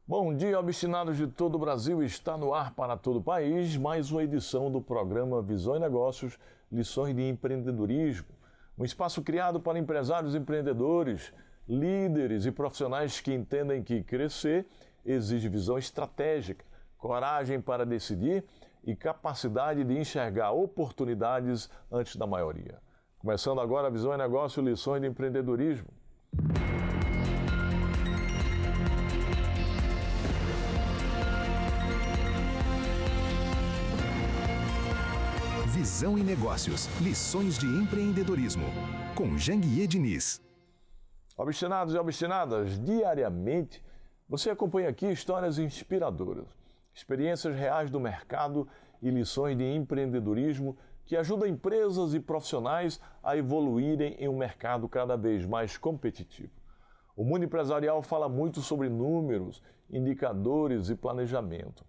Bom dia, obstinados de todo o Brasil. Está no ar para todo o país mais uma edição do programa Visão e Negócios, Lições de Empreendedorismo. Um espaço criado para empresários e empreendedores, líderes e profissionais que entendem que crescer exige visão estratégica, coragem para decidir e capacidade de enxergar oportunidades antes da maioria. Começando agora a Visão e Negócios, Lições de Empreendedorismo. Visão e Negócios, Lições de Empreendedorismo, com Janguier Diniz. Obstinados e obstinadas, diariamente você acompanha aqui histórias inspiradoras, experiências reais do mercado e lições de empreendedorismo que ajudam empresas e profissionais a evoluírem em um mercado cada vez mais competitivo. O mundo empresarial fala muito sobre números, indicadores e planejamento.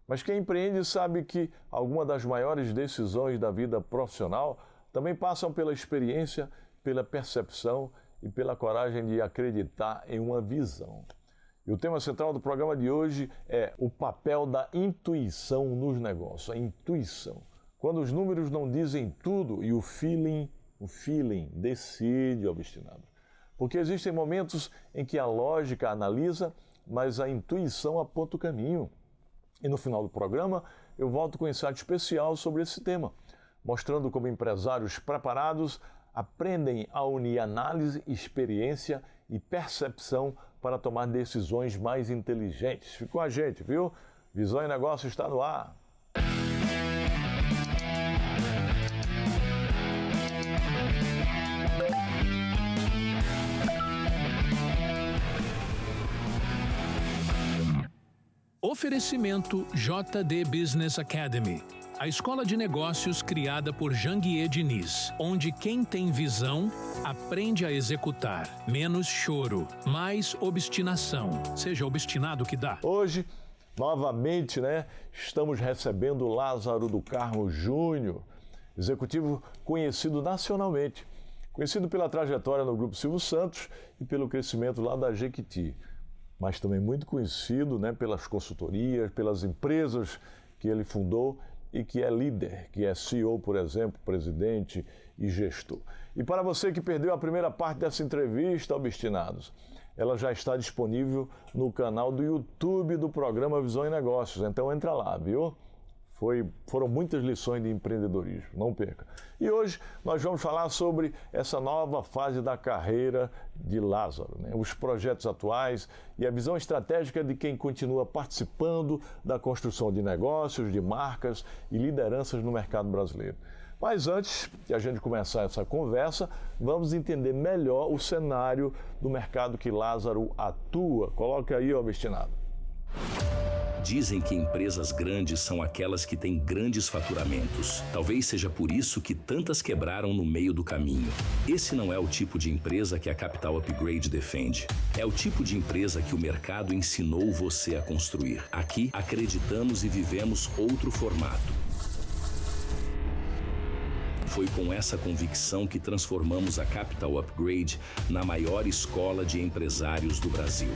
Mas quem empreende sabe que algumas das maiores decisões da vida profissional também passam pela experiência, pela percepção e pela coragem de acreditar em uma visão. E o tema central do programa de hoje é o papel da intuição nos negócios, a intuição. Quando os números não dizem tudo e o feeling decide, obstinado. Porque existem momentos em que a lógica analisa, mas a intuição aponta o caminho. E no final do programa, eu volto com um insight especial sobre esse tema, mostrando como empresários preparados aprendem a unir análise, experiência e percepção para tomar decisões mais inteligentes. Fique com a gente, viu? Visão e Negócio está no ar. Oferecimento JD Business Academy, a escola de negócios criada por Janguier Diniz, onde quem tem visão aprende a executar. Menos choro, mais obstinação. Seja obstinado que dá. Hoje, novamente, estamos recebendo Lázaro do Carmo Júnior, executivo conhecido nacionalmente, conhecido pela trajetória no Grupo Silvio Santos e pelo crescimento lá da Jequiti, mas também muito conhecido pelas consultorias, pelas empresas que ele fundou e que é líder, que é CEO, por exemplo, presidente e gestor. E para você que perdeu a primeira parte dessa entrevista, obstinados, ela já está disponível no canal do YouTube do programa Visão e Negócios, então entra lá, viu? Foram muitas lições de empreendedorismo, não perca. E hoje nós vamos falar sobre essa nova fase da carreira de Lázaro, os projetos atuais e a visão estratégica de quem continua participando da construção de negócios, de marcas e lideranças no mercado brasileiro. Mas antes de a gente começar essa conversa, vamos entender melhor o cenário do mercado que Lázaro atua. Coloque aí, obstinado. Dizem que empresas grandes são aquelas que têm grandes faturamentos. Talvez seja por isso que tantas quebraram no meio do caminho. Esse não é o tipo de empresa que a Capital Upgrade defende. É o tipo de empresa que o mercado ensinou você a construir. Aqui, acreditamos e vivemos outro formato. Foi com essa convicção que transformamos a Capital Upgrade na maior escola de empresários do Brasil.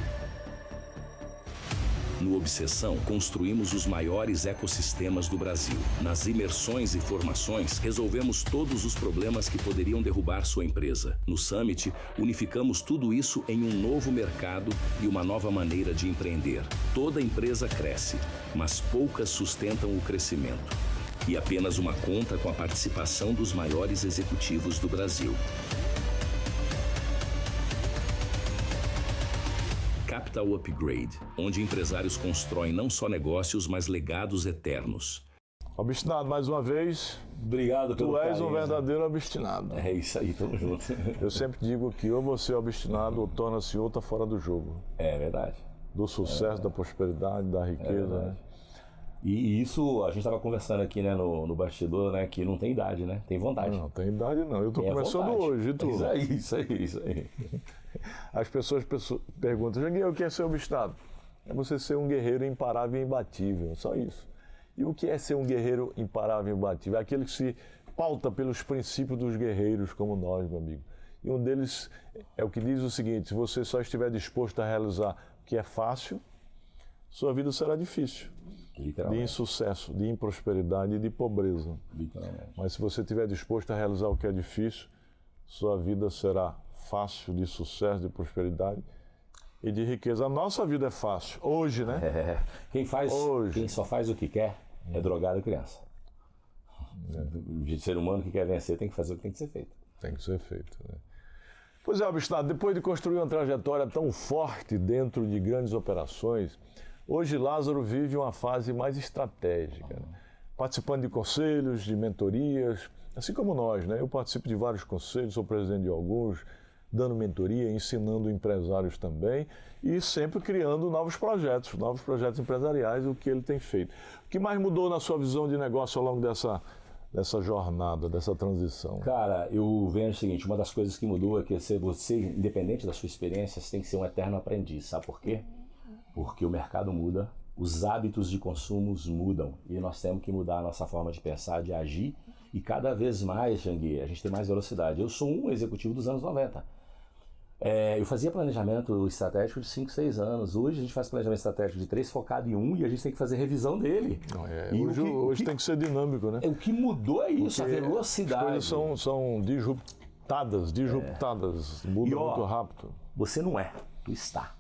No Obsessão, construímos os maiores ecossistemas do Brasil. Nas imersões e formações, resolvemos todos os problemas que poderiam derrubar sua empresa. No Summit, unificamos tudo isso em um novo mercado e uma nova maneira de empreender. Toda empresa cresce, mas poucas sustentam o crescimento. E apenas uma conta com a participação dos maiores executivos do Brasil. Capital Upgrade, onde empresários constroem não só negócios, mas legados eternos. Obstinado, mais uma vez. Obrigado pelo Tu és carinho, um verdadeiro obstinado. É isso aí, tamo junto. Eu sempre digo que ou você é obstinado ou torna-se outra fora do jogo. É verdade. Do sucesso, da prosperidade, da riqueza. E isso, a gente estava conversando aqui no bastidor, que não tem idade, tem vontade. Não tem idade não, eu tô começando vontade. Hoje, e tu? Isso aí. As pessoas perguntam, Janguier, o que é ser obstinado? É você ser um guerreiro imparável e imbatível, só isso. E o que é ser um guerreiro imparável e imbatível? É aquele que se pauta pelos princípios dos guerreiros como nós, meu amigo. E um deles é o que diz o seguinte: se você só estiver disposto a realizar o que é fácil, sua vida será difícil. De insucesso, de improsperidade e de pobreza. Mas se você estiver disposto a realizar o que é difícil, sua vida será fácil, de sucesso, de prosperidade e de riqueza. A nossa vida é fácil, hoje, né? Quem só faz o que quer é drogado e criança. De ser humano que quer vencer tem que fazer o que tem que ser feito. Tem que ser feito, né? Pois é, Abestado, depois de construir uma trajetória tão forte dentro de grandes operações, hoje Lázaro vive uma fase mais estratégica, né? Participando de conselhos, de mentorias, assim como nós, né? Eu participo de vários conselhos, sou presidente de alguns, dando mentoria, ensinando empresários também e sempre criando novos projetos empresariais, o que ele tem feito. O que mais mudou na sua visão de negócio ao longo dessa jornada, dessa transição? Cara, eu vejo o seguinte, uma das coisas que mudou é que você, independente da sua experiência, você tem que ser um eterno aprendiz. Sabe por quê? Porque o mercado muda, os hábitos de consumo mudam e nós temos que mudar a nossa forma de pensar, de agir e cada vez mais, Janguier, a gente tem mais velocidade. Eu sou um executivo dos anos 90. Eu fazia planejamento estratégico de 5, 6 anos. Hoje a gente faz planejamento estratégico de 3 focado em 1 e a gente tem que fazer revisão dele. Hoje tem que ser dinâmico, né? O que mudou é isso, porque a velocidade. As coisas são disruptadas, mudam muito rápido. Você não é, tu está.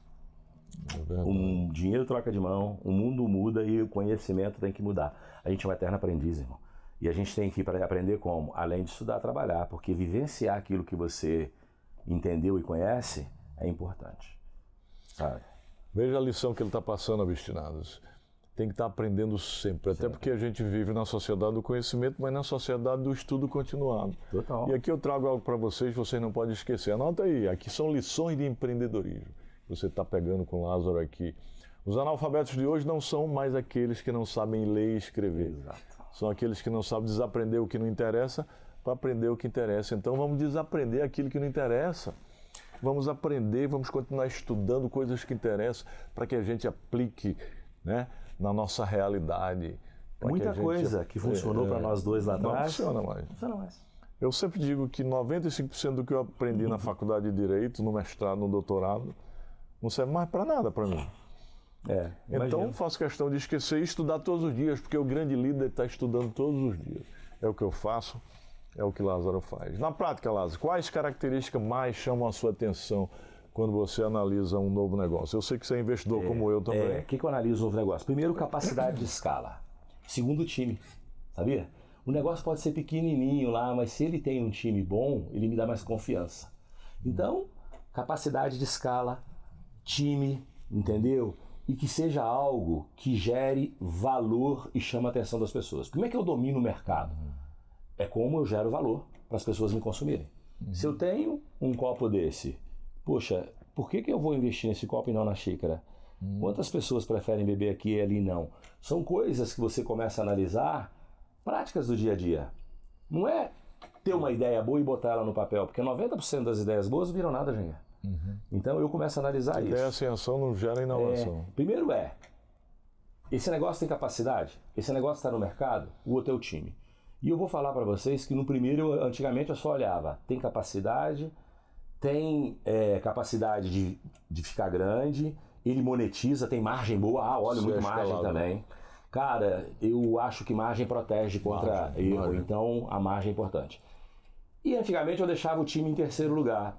O dinheiro troca de mão, o mundo muda e o conhecimento tem que mudar. A gente é um eterno aprendiz, irmão. E a gente tem que aprender como? Além de estudar, trabalhar, porque vivenciar aquilo que você entendeu e conhece é importante, sabe? Veja a lição que ele está passando, Abestinados. Tem que estar aprendendo sempre, até porque a gente vive na sociedade do conhecimento, mas na sociedade do estudo continuado. Total. E aqui eu trago algo para vocês não podem esquecer. Anota aí, aqui são lições de empreendedorismo. Você está pegando com o Lázaro aqui. Os analfabetos de hoje não são mais aqueles que não sabem ler e escrever. Exato. São aqueles que não sabem desaprender o que não interessa para aprender o que interessa. Então vamos desaprender aquilo que não interessa. Vamos aprender, vamos continuar estudando coisas que interessam para que a gente aplique, né, na nossa realidade. Muita coisa que funcionou para nós dois lá atrás. Não funciona mais. Não funciona mais. Eu sempre digo que 95% do que eu aprendi na faculdade de Direito, no mestrado, no doutorado, não serve mais para nada para mim. Então faço questão de esquecer e estudar todos os dias, porque o grande líder está estudando todos os dias. É o que eu faço, é o que Lázaro faz. Na prática, Lázaro, quais características mais chamam a sua atenção quando você analisa um novo negócio? Eu sei que você é investidor como eu também. O que eu analiso um novo negócio? Primeiro, capacidade de escala. Segundo, time. Sabia? O negócio pode ser pequenininho lá, mas se ele tem um time bom, ele me dá mais confiança. Então, capacidade de escala, time, entendeu? E que seja algo que gere valor e chama a atenção das pessoas. Como é que eu domino o mercado? É como eu gero valor para as pessoas me consumirem. Se eu tenho um copo desse, poxa, por que eu vou investir nesse copo e não na xícara? Quantas pessoas preferem beber aqui e ali não? São coisas que você começa a analisar, práticas do dia a dia. Não é ter uma ideia boa e botar ela no papel, porque 90% das ideias boas viram nada, gente. Então eu começo a analisar isso. Ideia sem ação não gera inovação. Primeiro esse negócio tem capacidade? Esse negócio está no mercado? O outro é o time. E eu vou falar para vocês que no primeiro, antigamente eu só olhava, tem capacidade, tem capacidade de ficar grande, ele monetiza, tem margem boa, olha, muito margem também. Cara, eu acho que margem protege contra erro, então a margem é importante. E antigamente eu deixava o time em terceiro lugar.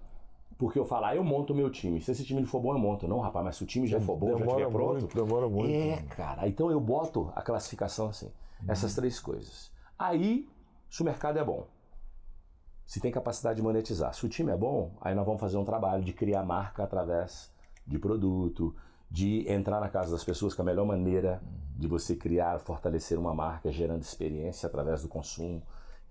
Porque eu falo, eu monto o meu time. Se esse time for bom, eu monto. Não, rapaz, mas se o time já for bom, já estiver pronto... Demora muito. Cara. Então eu boto a classificação assim. Essas 3 coisas. Aí, se o mercado é bom, se tem capacidade de monetizar, se o time é bom, aí nós vamos fazer um trabalho de criar marca através de produto, de entrar na casa das pessoas, que é a melhor maneira de você criar, fortalecer uma marca, gerando experiência através do consumo.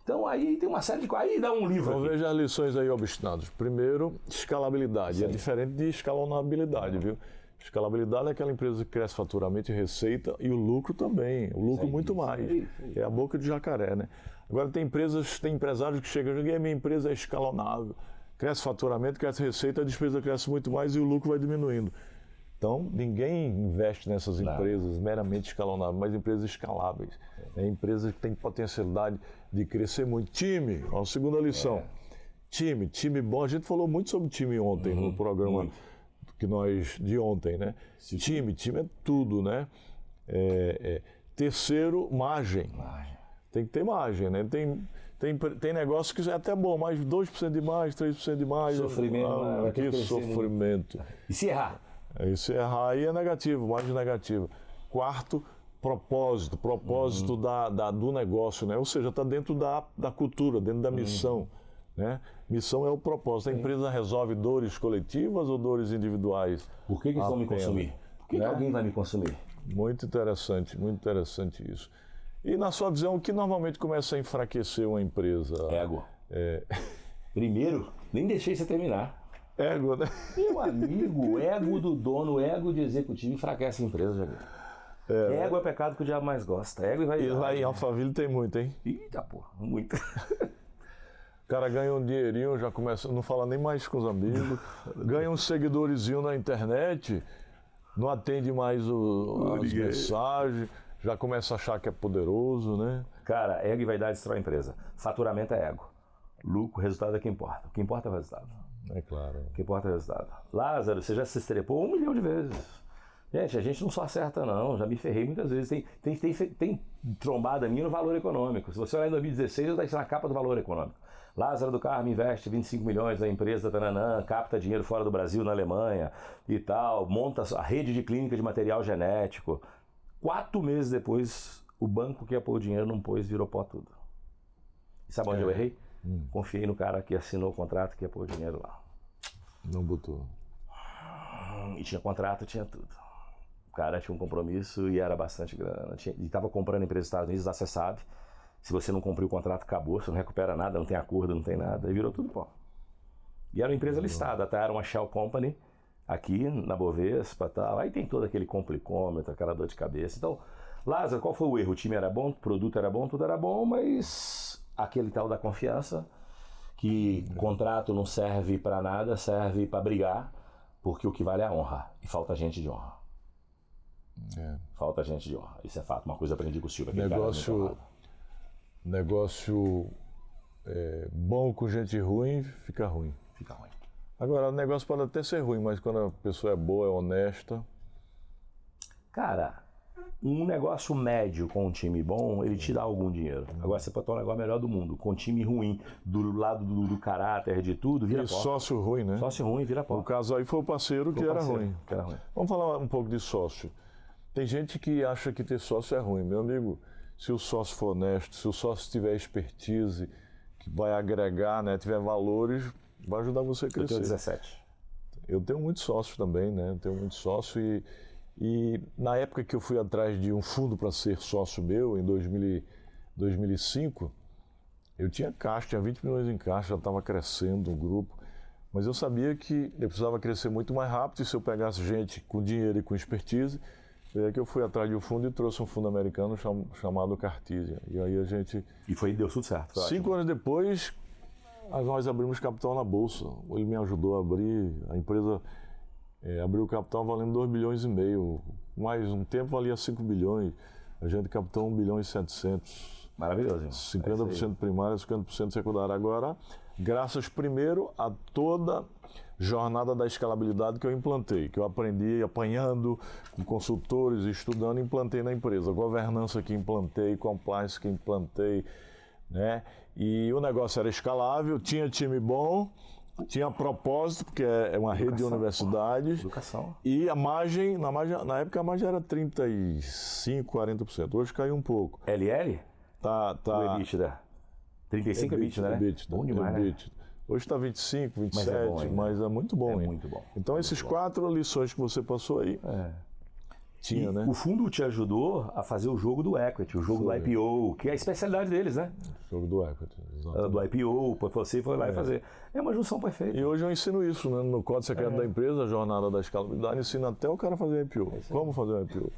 Então aí tem uma série de coisas, aí dá um livro. Então aqui. Veja as lições aí, Obstinados. Primeiro, escalabilidade. É diferente de escalonabilidade, viu? Escalabilidade é aquela empresa que cresce faturamento e receita e o lucro também. O lucro muito mais. É a boca de jacaré, né? Agora tem empresários que chegam e minha empresa é escalonável. Cresce faturamento, cresce receita, a despesa cresce muito mais e o lucro vai diminuindo. Então, ninguém investe nessas empresas meramente escalonáveis, mas empresas escaláveis. Empresas que têm potencialidade de crescer muito. Time, a segunda lição. Time bom. A gente falou muito sobre time ontem no programa que nós de ontem, né? Time é tudo, né? Terceiro, margem. Tem que ter margem, né? Tem negócio que é até bom, mas 2% de mais, 3% de mais. Sofrimento. Que sofrimento. E se errar? Se errar aí é negativo, margem negativa. Quarto, propósito do negócio, né? Ou seja, está dentro da cultura, dentro da missão. Né? Missão é o propósito. A empresa resolve dores coletivas ou dores individuais? Por que eles vão me consumir? Por que alguém vai me consumir? Muito interessante isso. E na sua visão, o que normalmente começa a enfraquecer uma empresa? Ego. Primeiro, nem deixei você terminar. Ego, né? Meu amigo, o ego do dono, o ego de executivo enfraquece a empresa, Jair. Ego é o pecado que o diabo mais gosta. Ego e lá em Alphaville tem muito, hein? Eita, porra, muito. O cara ganha um dinheirinho, já começa, não fala nem mais com os amigos, ganha um seguidorzinho na internet, não atende mais as mensagens, já começa a achar que é poderoso, né? Cara, ego e vaidade destrói a empresa. Faturamento é ego. Lucro, resultado é o que importa. O que importa é o resultado. É claro. O que importa é o resultado. Lázaro, você já se estrepou 1 milhão de vezes. Gente, a gente não só acerta não, já me ferrei muitas vezes. Tem trombada minha no valor econômico. Se você olhar em 2016, eu estou na capa do valor econômico. Lázaro do Carmo investe 25 milhões na empresa Tananã, capta dinheiro fora do Brasil, na Alemanha e tal, monta a rede de clínica de material genético. 4 meses depois, o banco que ia pôr o dinheiro não pôs, virou pó tudo. E sabe onde eu errei? Confiei no cara que assinou o contrato que ia pôr o dinheiro lá. Não botou. E tinha contrato, tinha tudo. O cara tinha um compromisso e era bastante grana. E estava comprando empresa dos Estados Unidos, lá você sabe. Se você não cumpriu o contrato, acabou, você não recupera nada, não tem acordo, não tem nada. Aí virou tudo pó. E era uma empresa listada, tá? Era uma Shell Company, aqui na Bovespa e tal. Aí tem todo aquele complicômetro, aquela dor de cabeça. Então, Lázaro, qual foi o erro? O time era bom, o produto era bom, tudo era bom, mas aquele tal da confiança, que contrato não serve para nada, serve para brigar, porque o que vale é a honra. E falta gente de honra. Falta gente de honra. Isso é fato. Uma coisa eu aprendi com o Silvio. Negócio bom com gente ruim, fica ruim. Fica ruim. Agora, o negócio pode até ser ruim, mas quando a pessoa é boa, é honesta... Cara, um negócio médio com um time bom, ele te dá algum dinheiro. Agora você pode ter um negócio melhor do mundo. Com um time ruim, do lado do caráter, de tudo, vira pó. Sócio ruim, né? Sócio ruim, vira pó. O caso aí foi o parceiro que era ruim. Vamos falar um pouco de sócio. Tem gente que acha que ter sócio é ruim. Meu amigo, se o sócio for honesto, se o sócio tiver expertise, que vai agregar, né, tiver valores, vai ajudar você a crescer. Eu tenho 17. Eu tenho muitos sócios também, né? Eu tenho muitos sócios e na época que eu fui atrás de um fundo para ser sócio meu, em 2005, eu tinha caixa, tinha 20 milhões em caixa, já estava crescendo o grupo, mas eu sabia que eu precisava crescer muito mais rápido e se eu pegasse gente com dinheiro e com expertise, foi aí que eu fui atrás de um fundo e trouxe um fundo americano chamado Cartesia. E aí a gente... E deu tudo certo. 5 anos depois, nós abrimos capital na Bolsa. Ele me ajudou a abrir, a empresa abriu o capital valendo 2,5 bilhões. Mais um tempo valia 5 bilhões. A gente captou 1 bilhão e 700. Maravilhoso, irmão. 50% primária, 50% secundária. Agora, graças primeiro a toda jornada da escalabilidade que eu implantei, que eu aprendi apanhando com consultores, estudando, implantei na empresa. Governança que implantei, compliance que implantei, né? E o negócio era escalável, tinha time bom, tinha propósito, porque é uma rede de universidades. Educação. E a margem, na época a margem era 35%, 40%. Hoje caiu um pouco. LL? Tá. O EBITDA. 35 é EBITDA, né? Bom demais, né? Hoje está 25, 27, mas é muito bom. Muito bom. Então essas 4 lições que você passou aí, tinha, né? O fundo te ajudou a fazer o jogo do equity, o jogo do IPO, que é a especialidade deles, né? Jogo do equity, exatamente. Do IPO, você foi lá e fazer. É uma junção perfeita. E hoje eu ensino isso, né? No Código Secreto da Empresa, a jornada da escalabilidade, ensina até o cara fazer IPO. Como fazer um IPO.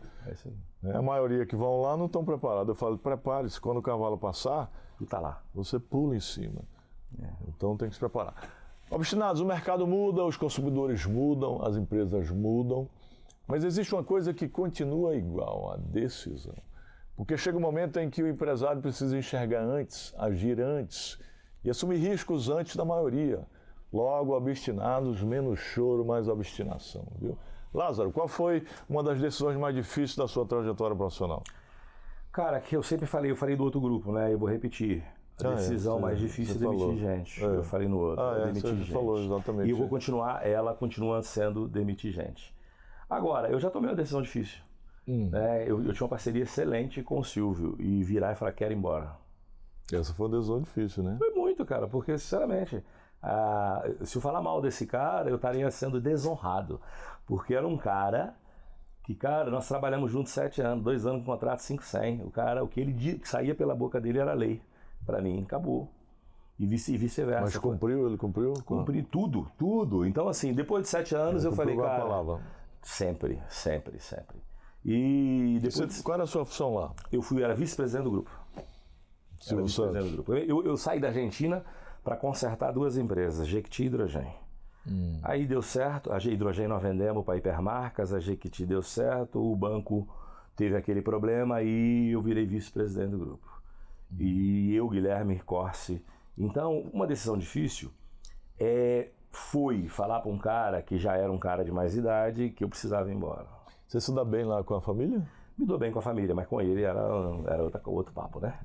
A maioria que vão lá não estão preparados. Eu falo, prepare-se, quando o cavalo passar, tu tá lá. Você pula em cima. Então tem que se preparar. Obstinados, o mercado muda, os consumidores mudam, as empresas mudam, mas existe uma coisa que continua igual, a decisão. Porque chega um momento em que o empresário precisa enxergar antes, agir antes e assumir riscos antes da maioria. Logo, obstinados, menos choro, mais obstinação, viu? Lázaro, qual foi uma das decisões mais difíceis da sua trajetória profissional? Cara, que eu sempre falei, eu falei do outro grupo, né? Eu vou repetir. A decisão mais difícil é demitir gente. Eu falei no outro, demitir gente. Falou exatamente. E eu vou continuar, ela continua sendo demitir gente. Agora, eu já tomei uma decisão difícil. Né? Eu tinha uma parceria excelente com o Silvio e virar e falar, quero ir embora. Essa foi uma decisão difícil, né? Foi muito, cara, porque, sinceramente, se eu falar mal desse cara, eu estaria sendo desonrado. Porque era um cara que, cara, nós trabalhamos juntos 7 anos, 2 anos com contrato 500. O cara, o que ele saía pela boca dele era lei. Pra mim, acabou. E vice-versa. Mas cumpriu, ele cumpriu? Cumpri tudo. Então, assim, depois de 7 anos, eu falei, cara... palavra. Sempre. E depois... Qual era a sua função lá? Eu era vice-presidente do grupo. Eu saí da Argentina para consertar 2 empresas, Jequiti e Hidrogem. Aí deu certo, a Hidrogem nós vendemos para Hipermarcas, a Jequiti deu certo, o banco teve aquele problema e eu virei vice-presidente do grupo. E eu, Guilherme Corsi. Então, uma decisão difícil foi falar para um cara que já era um cara de mais idade que eu precisava ir embora. Você se dá bem lá com a família? Me dou bem com a família, mas com ele era outro papo, né?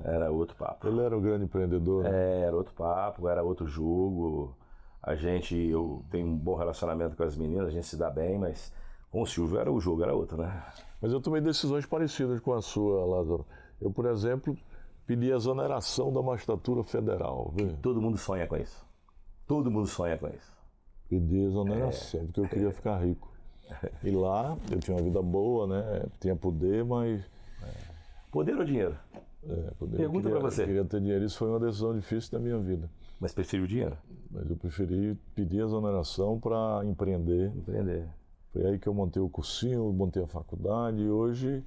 Era outro papo. Ele era um grande empreendedor, né? Era outro papo, era outro jogo. Eu tenho um bom relacionamento com as meninas, a gente se dá bem, mas com o Silvio o jogo era outro, né? Mas eu tomei decisões parecidas com a sua, Lázaro. Eu, por exemplo, pedi a exoneração da magistratura federal. Viu? Todo mundo sonha com isso. Pedi exoneração, porque eu queria ficar rico. E lá eu tinha uma vida boa, né? Tinha poder, mas... Poder ou dinheiro? Poder. Pergunta para você. Eu queria ter dinheiro, isso foi uma decisão difícil da minha vida. Mas preferiu o dinheiro? Mas eu preferi pedir exoneração para empreender. Foi aí que eu montei o cursinho, montei a faculdade e hoje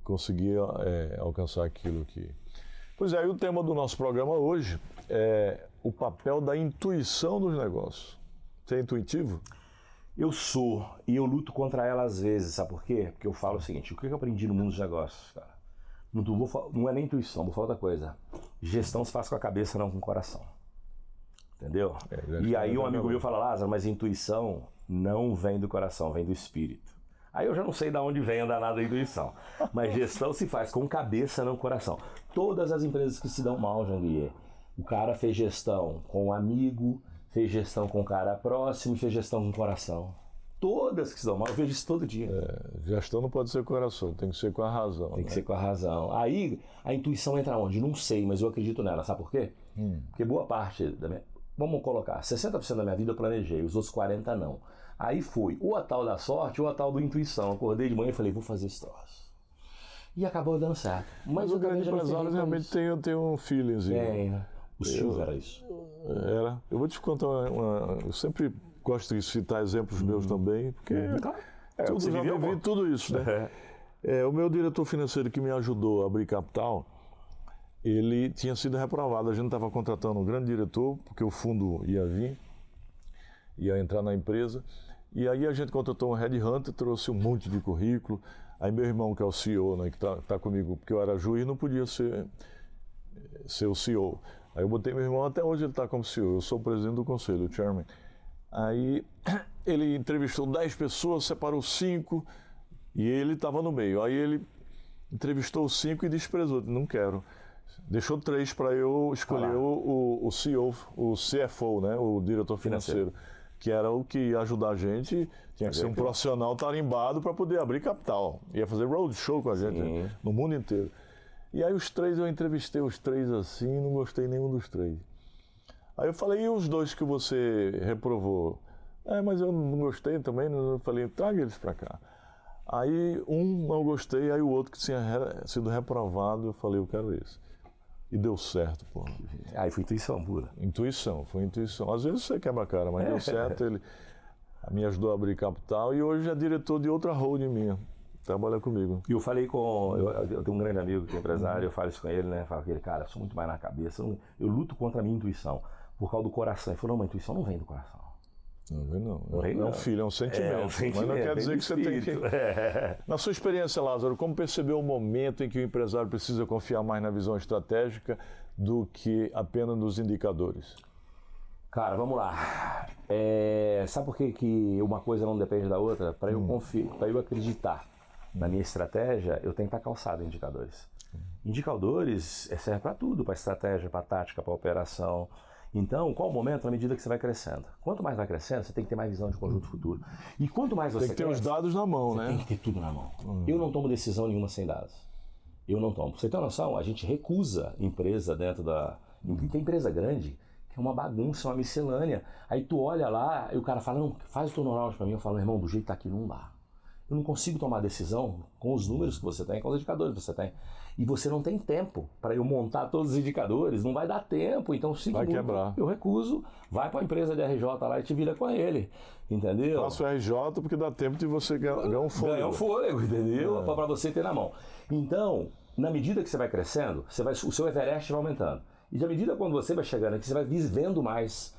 consegui alcançar aquilo que... Pois é, e o tema do nosso programa hoje é o papel da intuição nos negócios. Você é intuitivo? Eu sou, e eu luto contra ela às vezes, sabe por quê? Porque eu falo o seguinte, o que eu aprendi no mundo dos negócios, cara? Não é nem intuição, vou falar outra coisa. Gestão se faz com a cabeça, não com o coração. Entendeu? E aí um amigo meu fala, Lázaro, mas intuição não vem do coração, vem do espírito. Aí eu já não sei de onde vem a danada intuição. Mas gestão se faz com cabeça, não com coração. Todas as empresas que se dão mal, Janguier, o cara fez gestão com um amigo, fez gestão com um cara próximo e fez gestão com o coração. Todas que se dão mal, eu vejo isso todo dia. Gestão não pode ser com o coração, tem que ser com a razão. Tem que ser com a razão. Aí a intuição entra onde? Não sei, mas eu acredito nela. Sabe por quê? Porque boa parte da minha... Vamos colocar, 60% da minha vida eu planejei, os outros 40% não. Aí foi ou a tal da sorte ou a tal da intuição. Acordei de manhã e falei, vou fazer esse troço. E acabou dando certo. Mas o grande empresário realmente tem um feelingzinho. O Silvio era isso. Era. Eu vou te contar eu sempre gosto de citar exemplos meus também, porque eu já vivi tudo isso, né? O meu diretor financeiro que me ajudou a abrir capital, ele tinha sido reprovado. A gente estava contratando um grande diretor, porque o fundo ia entrar na empresa. E aí a gente contratou um headhunter, trouxe um monte de currículo. Aí meu irmão, que é o CEO, né, que tá comigo, porque eu era juiz, não podia ser o CEO. Aí eu botei meu irmão, até hoje ele está como CEO, eu sou o presidente do conselho, o chairman. Aí ele entrevistou 10 pessoas, separou 5 e ele estava no meio. Aí ele entrevistou 5 e desprezou, não quero. Deixou 3 para eu escolher o CEO, o CFO, né, o diretor financeiro, que era o que ia ajudar a gente, tinha que ser um profissional tarimbado para poder abrir capital. Ia fazer roadshow com a gente no mundo inteiro. E aí os 3, eu entrevistei os 3 assim, não gostei nenhum dos 3. Aí eu falei, e os 2 que você reprovou? Mas eu não gostei também, eu falei, traga eles para cá. Aí um não gostei, aí o outro que tinha sido reprovado, eu falei, eu quero esse. E deu certo, pô. Aí foi intuição pura. Foi intuição. Às vezes você quebra a cara, mas deu certo, ele me ajudou a abrir capital e hoje é diretor de outra holding minha. Trabalha comigo. E eu falei eu tenho um grande amigo que é empresário, eu falo isso com ele, né? Falo com ele, cara, eu sou muito mais na cabeça, eu luto contra a minha intuição, por causa do coração. Ele falou, não, mas a intuição não vem do coração. Não vem não. É um filho, é um sentimento. Mas não quer dizer que você tem que... Na sua experiência, Lázaro, como percebeu o momento em que o empresário precisa confiar mais na visão estratégica do que apenas nos indicadores? Cara, vamos lá. Sabe por que uma coisa não depende da outra? Para eu acreditar na minha estratégia, eu tenho que estar calçado em indicadores. Indicadores servem para tudo, para estratégia, para tática, para operação. Então, qual o momento? Na medida que você vai crescendo. Quanto mais vai crescendo, você tem que ter mais visão de conjunto futuro. E quanto mais você tem que ter os dados na mão, né? Tem que ter tudo na mão. Eu não tomo decisão nenhuma sem dados. Eu não tomo. Pra você ter uma noção, a gente recusa empresa dentro da... Tem empresa grande que é uma bagunça, uma miscelânea. Aí tu olha lá e o cara fala, não, faz o turnaround pra mim. Eu falo, irmão, do jeito que tá aqui não dá. Eu não consigo tomar decisão com os números que você tem, com os indicadores que você tem. E você não tem tempo para eu montar todos os indicadores, não vai dar tempo, então vai quebrar. Eu recuso, vai para a empresa de RJ lá e te vira com ele, entendeu? Faço RJ porque dá tempo de você ganhar um fôlego. Ganhar um fôlego, entendeu? Para você ter na mão. Então, na medida que você vai crescendo, o seu Everest vai aumentando. E à medida quando você vai chegando aqui, você vai vivendo mais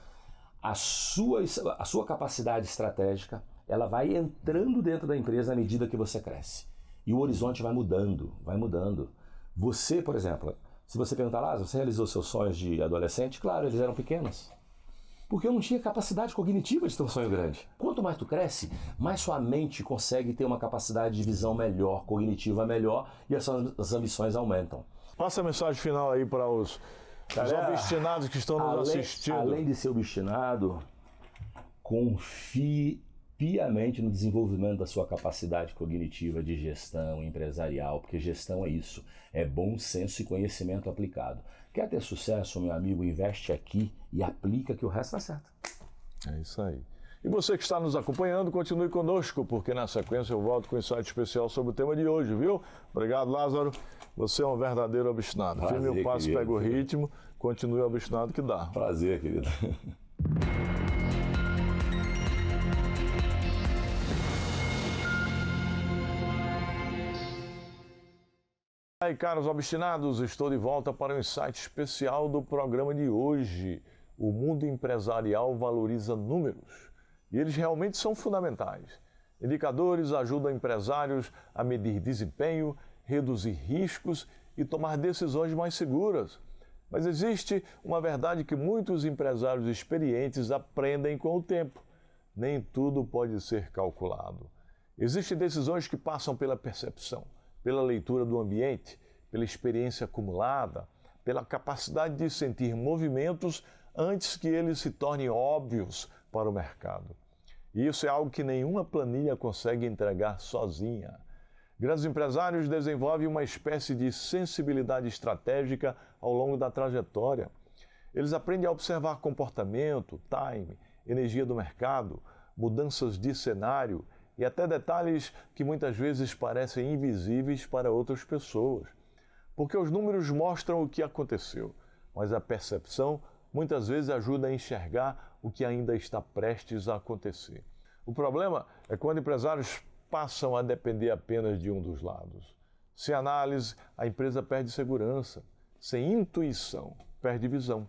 a sua capacidade estratégica, ela vai entrando dentro da empresa à medida que você cresce. E o horizonte vai mudando, vai mudando. Você, por exemplo, se você perguntar lá, você realizou seus sonhos de adolescente? Claro, eles eram pequenos. Porque eu não tinha capacidade cognitiva de ter um sonho grande. Quanto mais tu cresce, mais sua mente consegue ter uma capacidade de visão melhor, cognitiva melhor, e as suas ambições aumentam. Passa a mensagem final aí para os obstinados que estão nos assistindo. Além de ser obstinado, confie piamente no desenvolvimento da sua capacidade cognitiva de gestão empresarial, porque gestão é isso, é bom senso e conhecimento aplicado. Quer ter sucesso, meu amigo? Investe aqui e aplica que o resto dá certo. É isso aí. E você que está nos acompanhando, continue conosco, porque na sequência eu volto com um insight especial sobre o tema de hoje, viu? Obrigado, Lázaro. Você é um verdadeiro obstinado. Firme o passo, pega o ritmo, continue obstinado que dá. Prazer, querido. E aí, caros obstinados, estou de volta para o insight especial do programa de hoje. O mundo empresarial valoriza números e eles realmente são fundamentais. Indicadores ajudam empresários a medir desempenho, reduzir riscos e tomar decisões mais seguras. Mas existe uma verdade que muitos empresários experientes aprendem com o tempo. Nem tudo pode ser calculado. Existem decisões que passam pela percepção, pela leitura do ambiente, pela experiência acumulada, pela capacidade de sentir movimentos antes que eles se tornem óbvios para o mercado. E isso é algo que nenhuma planilha consegue entregar sozinha. Grandes empresários desenvolvem uma espécie de sensibilidade estratégica ao longo da trajetória. Eles aprendem a observar comportamento, time, energia do mercado, mudanças de cenário e até detalhes que muitas vezes parecem invisíveis para outras pessoas. Porque os números mostram o que aconteceu, mas a percepção muitas vezes ajuda a enxergar o que ainda está prestes a acontecer. O problema é quando empresários passam a depender apenas de um dos lados. Sem análise, a empresa perde segurança. Sem intuição, perde visão.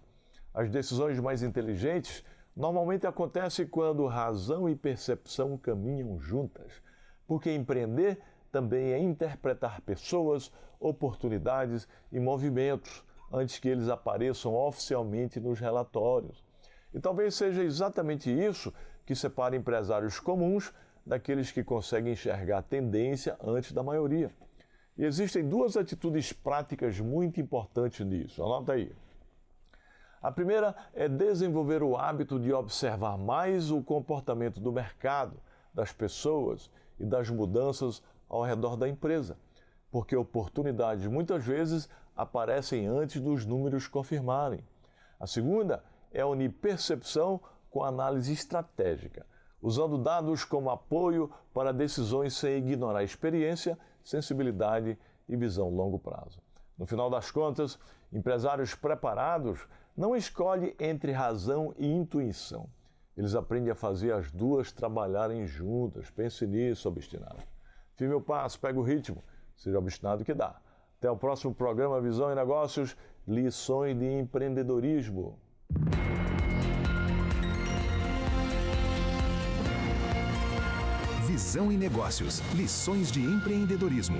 As decisões mais inteligentes normalmente acontecem quando razão e percepção caminham juntas, porque empreender também é interpretar pessoas, oportunidades e movimentos antes que eles apareçam oficialmente nos relatórios. E talvez seja exatamente isso que separa empresários comuns daqueles que conseguem enxergar a tendência antes da maioria. E existem duas atitudes práticas muito importantes nisso. Anota aí. A primeira é desenvolver o hábito de observar mais o comportamento do mercado, das pessoas e das mudanças ao redor da empresa, porque oportunidades muitas vezes aparecem antes dos números confirmarem. A segunda é unir percepção com análise estratégica, usando dados como apoio para decisões sem ignorar experiência, sensibilidade e visão a longo prazo. No final das contas, empresários preparados não escolhem entre razão e intuição. Eles aprendem a fazer as duas trabalharem juntas. Pense nisso, obstinado. Firme o passo, pega o ritmo. Seja obstinado que dá. Até o próximo programa Visão e Negócios, Lições de Empreendedorismo. Visão e Negócios, Lições de Empreendedorismo.